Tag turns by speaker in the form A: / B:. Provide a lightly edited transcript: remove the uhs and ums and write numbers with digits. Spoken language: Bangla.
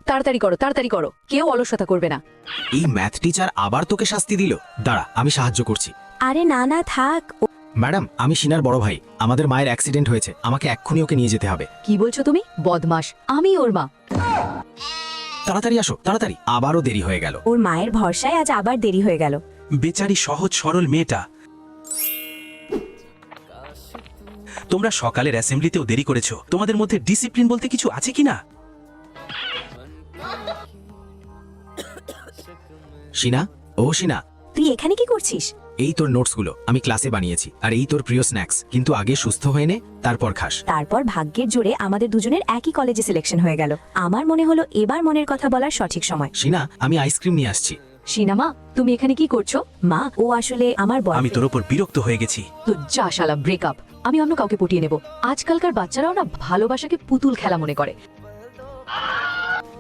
A: তাড়াতাড়ি করো, তাড়াতাড়ি করো, কেউ অলসতা করবে না।
B: এই ম্যাথ টিচার আবার তোকে শাস্তি দিল। দাঁড়া, আমি সাহায্য করছি।
C: আরে না না থাক।
B: ম্যাডাম, আমি সিনার বড় ভাই। আমাদের মায়ের অ্যাক্সিডেন্ট হয়েছে, আমাকে এক্ষুনি ওকে নিয়ে যেতে হবে।
A: কি বলছো তুমি? বদমাশ, আমি ওর মা।
B: তাড়াতাড়ি আসো, তাড়াতাড়ি। আবারও দেরি হয়ে গেল।
C: ওর মায়ের ভরসায় আজ আবার দেরি হয়ে গেল।
D: বেচারি সহজ সরল মেয়েটা। তোমরা সকালের অ্যাসেম্বলিতেও দেরি করেছো। তোমাদের মধ্যে ডিসিপ্লিন বলতে কিছু আছে কিনা?
B: সিনা, ও সিনা,
C: তুই এখানে কি করছিস?
B: এই তোর নোটসগুলো আমি ক্লাসে বানিয়েছি, আর এই তোর প্রিয় স্ন্যাক্স। কিন্তু আগে সুস্থ হয়ে নে, তারপর খাস।
C: তারপর ভাগ্যের জোরে আমাদের দুজনের একই কলেজে সিলেকশন হয়ে গেল। আমার মনে হলো এবার মনের কথা বলার সঠিক সময়।
B: সিনা, আমি আইসক্রিম নিয়ে আসছি।
A: সিনামা, তুমি এখানে কি করছো?
C: মা, ও আসলে আমার
D: আমি
C: বয়ফ্রেন্ড।
D: তোর ওপর বিরক্ত হয়ে গেছি।
A: তো যা শালা, ব্রেকআপ। আমি অন্য কাউকে পটিয়ে নেব। আজকালকার বাচ্চারাও না ভালোবাসাকে পুতুল খেলা মনে করে।